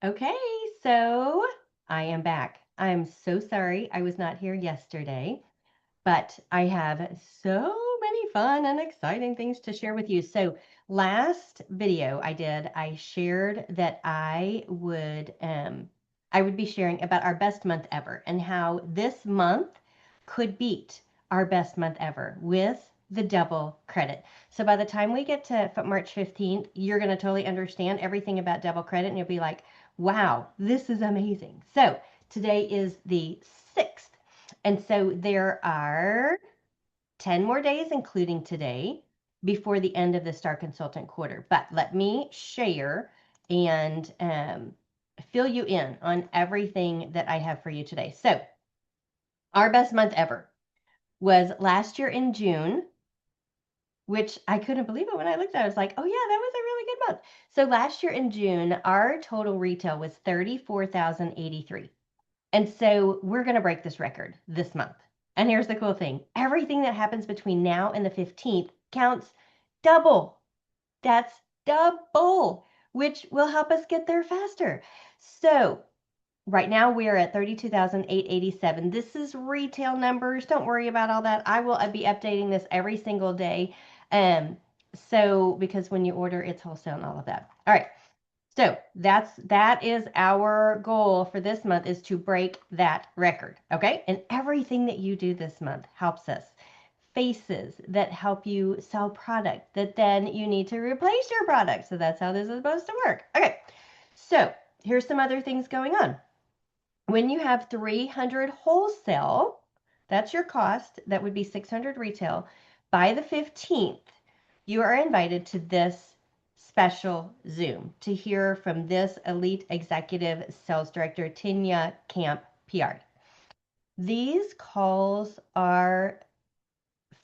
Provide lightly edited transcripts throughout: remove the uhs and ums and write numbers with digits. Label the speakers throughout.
Speaker 1: Okay, so I am back. I'm so sorry I was not here yesterday, but I have so many fun and exciting things to share with you. So last video I shared that I would be sharing about our best month ever and how this month could beat our best month ever with the double credit. So by the time we get to March 15th, you're going to totally understand everything about double credit and you'll be like, wow, this is amazing. So today is the 6th. And so there are 10 more days, including today, before the end of the Star Consultant quarter. But let me share and fill you in on everything that I have for you today. So our best month ever was last year in June, which I couldn't believe it when I looked at it. I was like, oh, yeah, that was a really good month. So last year in June, our total retail was 34,083. And so we're going to break this record this month. And here's the cool thing. Everything that happens between now and the 15th counts double. That's double, which will help us get there faster. So right now we are at 32,887. This is retail numbers. Don't worry about all that. I will be updating this every single day. So because when you order, it's wholesale and all of that. All right. So that is our goal for this month, is to break that record. Okay. And everything that you do this month helps us. Faces that help you sell product that then you need to replace your product. So that's how this is supposed to work. Okay. So here's some other things going on. When you have 300 wholesale, that's your cost. That would be 600 retail. By the 15th, you are invited to this special Zoom to hear from this elite executive sales director, Tinya Camp PR. These calls are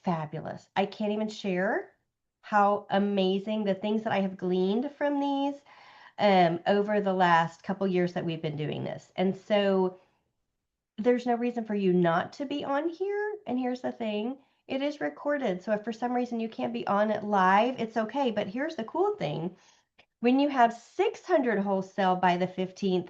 Speaker 1: fabulous. I can't even share how amazing the things that I have gleaned from these over the last couple years that we've been doing this. And so there's no reason for you not to be on here. And here's the thing, it is recorded. So if for some reason you can't be on it live, it's okay. But here's the cool thing. When you have 600 wholesale by the 15th,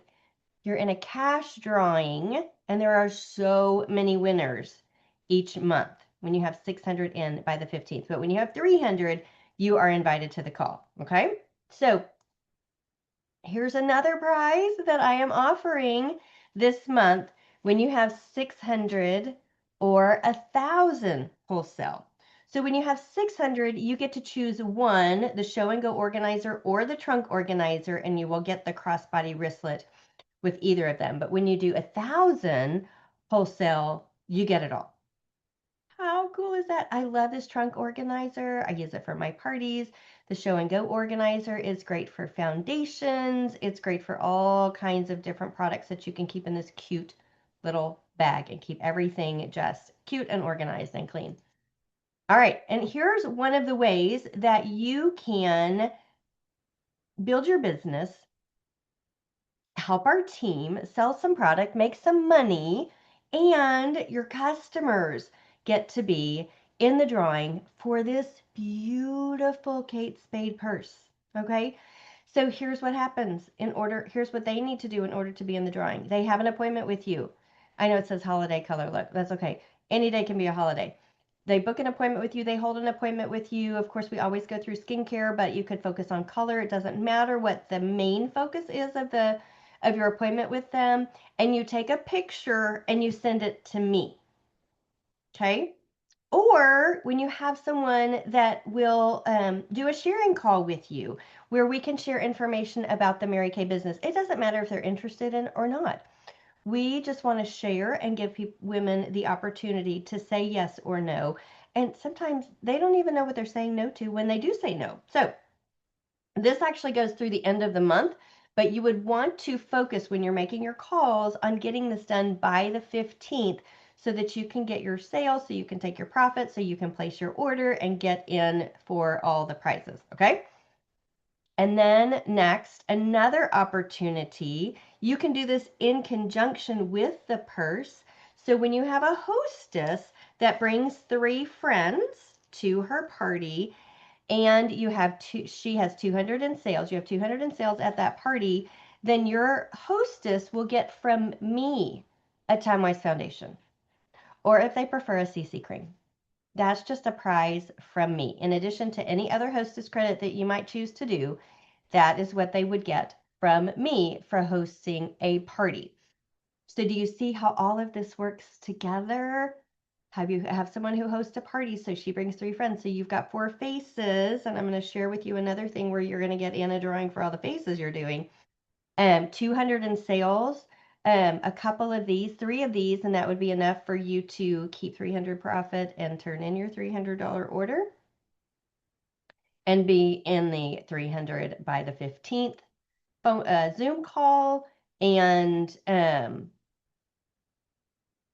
Speaker 1: you're in a cash drawing, and there are so many winners each month when you have 600 in by the 15th. But when you have 300, you are invited to the call. Okay. So here's another prize that I am offering this month when you have 600 or 1,000 wholesale. So when you have 600, you get to choose one, the show and go organizer or the trunk organizer, and you will get the crossbody wristlet with either of them. But when you do 1,000 wholesale, you get it all. How cool is that? I love this trunk organizer. I use it for my parties. The show and go organizer is great for foundations. It's great for all kinds of different products that you can keep in this cute little bag and keep everything just cute and organized and clean. All right, and here's one of the ways that you can build your business, help our team sell some product, make some money, and your customers get to be in the drawing for this beautiful Kate Spade purse. Okay. So here's what happens here's what they need to do in order to be in the drawing. They have an appointment with you. I know it says holiday color. Look, that's okay. Any day can be a holiday. They book an appointment with you. They hold an appointment with you. Of course, we always go through skincare, but you could focus on color. It doesn't matter what the main focus is of your appointment with them, and you take a picture and you send it to me. Okay. Or when you have someone that will do a sharing call with you where we can share information about the Mary Kay business. It doesn't matter if they're interested in or not. We just want to share and give women the opportunity to say yes or no. And sometimes they don't even know what they're saying no to when they do say no. So this actually goes through the end of the month, but you would want to focus when you're making your calls on getting this done by the 15th so that you can get your sales, so you can take your profit, so you can place your order and get in for all the prizes, okay? And then next, another opportunity, you can do this in conjunction with the purse. So when you have a hostess that brings 3 friends to her party, and you have she has 200 in sales, you have 200 in sales at that party, then your hostess will get from me a Timewise foundation, or if they prefer a CC cream. That's just a prize from me. In addition to any other hostess credit that you might choose to do, that is what they would get from me for hosting a party. So do you see how all of this works together? Have someone who hosts a party, so she brings 3 friends. So you've got 4 faces, and I'm going to share with you another thing where you're going to get in a drawing for all the faces you're doing. 200 in sales, a couple of these, 3 of these, and that would be enough for you to keep 300 profit and turn in your $300 order and be in the 300 by the 15th phone, Zoom call. And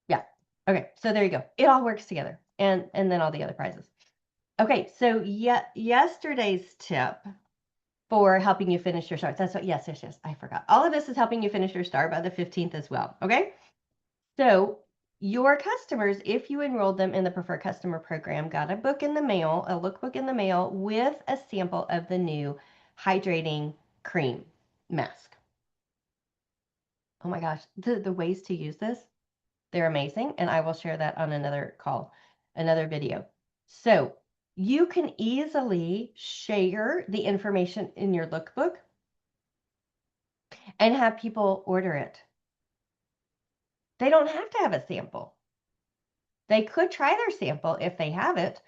Speaker 1: yeah, okay, so there you go. It all works together, and then all the other prizes. Okay, so yesterday's tip for helping you finish your start. That's what, yes, I forgot. All of this is helping you finish your start by the 15th as well, okay? So your customers, if you enrolled them in the Preferred Customer Program, got a book in the mail, a lookbook in the mail with a sample of the new Hydrating Cream Mask. Oh my gosh, the ways to use this, they're amazing, and I will share that on another call, another video. So you can easily share the information in your lookbook and have people order it. They don't have to have a sample. They could try their sample if they have it,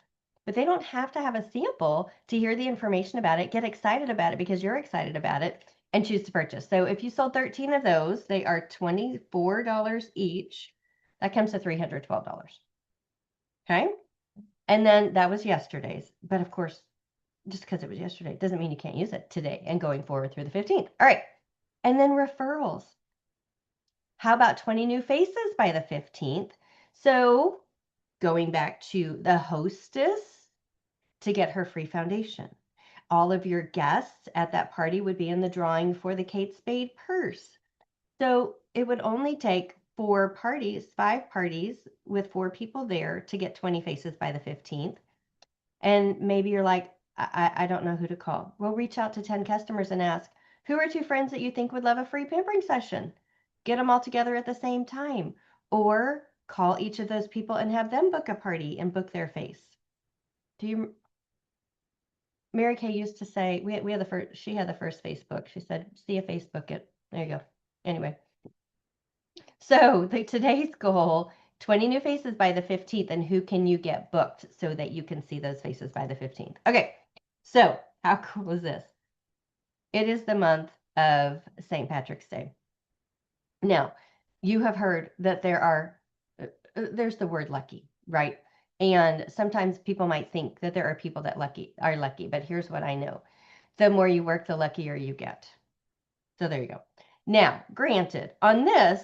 Speaker 1: but they don't have to have a sample to hear the information about it, get excited about it because you're excited about it, and choose to purchase. So if you sold 13 of those, they are $24 each. That comes to $312. Okay? And then that was yesterday's. But of course, just because it was yesterday doesn't mean you can't use it today and going forward through the 15th. All right. And then referrals. How about 20 new faces by the 15th? So going back to the hostess to get her free foundation. All of your guests at that party would be in the drawing for the Kate Spade purse. So it would only take 4 parties, 5 parties with 4 people there to get 20 faces by the 15th. And maybe you're like, I don't know who to call. Well, reach out to 10 customers and ask, who are 2 friends that you think would love a free pampering session? Get them all together at the same time. Or call each of those people and have them book a party and book their face. Mary Kay used to say, we had the first, she had the first Facebook. She said, see a Facebook it. There you go. Anyway. So today's goal, 20 new faces by the 15th, and who can you get booked so that you can see those faces by the 15th? Okay, so how cool is this? It is the month of St. Patrick's Day. Now, you have heard that there's the word lucky, right? And sometimes people might think that there are people that are lucky, but here's what I know. The more you work, the luckier you get. So there you go. Now, granted, on this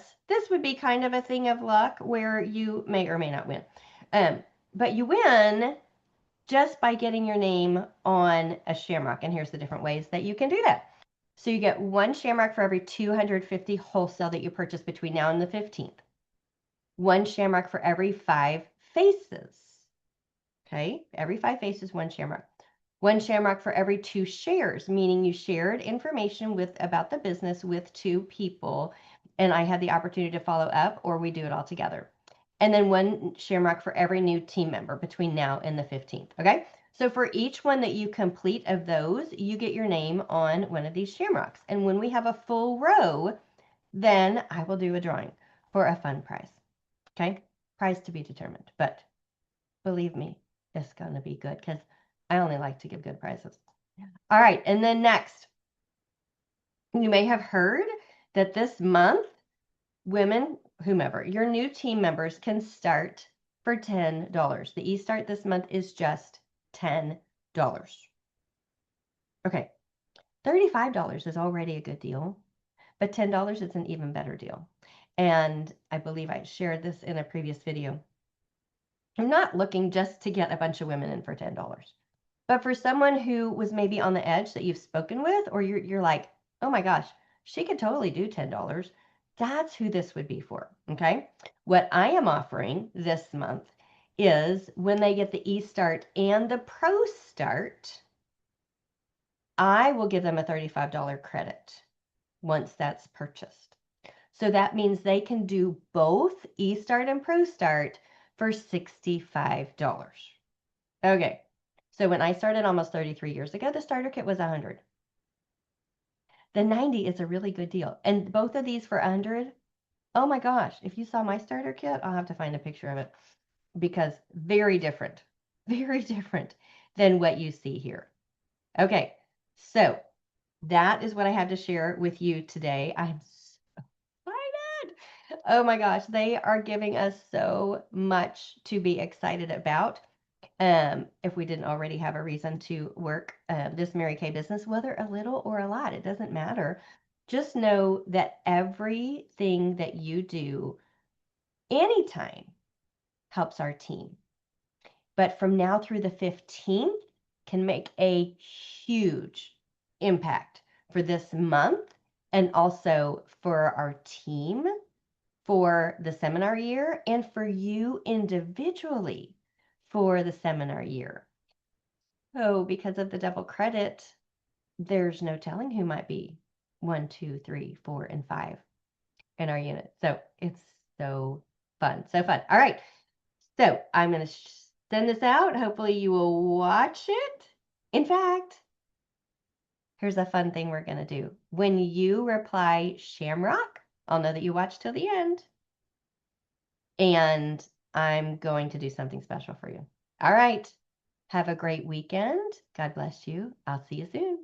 Speaker 1: would be kind of a thing of luck where you may or may not win. But you win just by getting your name on a shamrock. And here's the different ways that you can do that. So you get 1 shamrock for every 250 wholesale that you purchase between now and the 15th. 1 shamrock for every 5 faces. Okay, every 5 faces, 1 shamrock. 1 shamrock for every 2 shares, meaning you shared information about the business with 2 people, and I had the opportunity to follow up, or we do it all together. And then 1 shamrock for every new team member between now and the 15th. Okay, so for each one that you complete of those, you get your name on one of these shamrocks. And when we have a full row, then I will do a drawing for a fun prize. Okay, prize to be determined, but believe me, it's going to be good because I only like to give good prizes. All right, and then next, you may have heard that this month, women, whomever, your new team members can start for $10. The e-start this month is just $10. Okay, $35 is already a good deal, but $10 is an even better deal. And I believe I shared this in a previous video. I'm not looking just to get a bunch of women in for $10. But for someone who was maybe on the edge that you've spoken with, or you're like, oh my gosh, she could totally do $10. That's who this would be for, okay? What I am offering this month is when they get the e-start and the pro start, I will give them a $35 credit once that's purchased. So that means they can do both eStart and ProStart for $65. Okay, so when I started almost 33 years ago, the starter kit was $100. The 90 is a really good deal. And both of these for $100, oh my gosh, if you saw my starter kit, I'll have to find a picture of it because very different than what you see here. Okay, so that is what I have to share with you today. I'm so excited. Oh my gosh, they are giving us so much to be excited about. If we didn't already have a reason to work this Mary Kay business, whether a little or a lot, it doesn't matter. Just know that everything that you do anytime helps our team. But from now through the 15th can make a huge impact for this month and also for our team, for the seminar year, and for you individually for the seminar year. So because of the double credit, there's no telling who might be 1, 2, 3, 4, and 5 in our unit. So it's so fun. So fun. All right. So I'm going to send this out. Hopefully you will watch it. In fact, here's a fun thing we're going to do. When you reply Shamrock, I'll know that you watched till the end. And I'm going to do something special for you. All right. Have a great weekend. God bless you. I'll see you soon.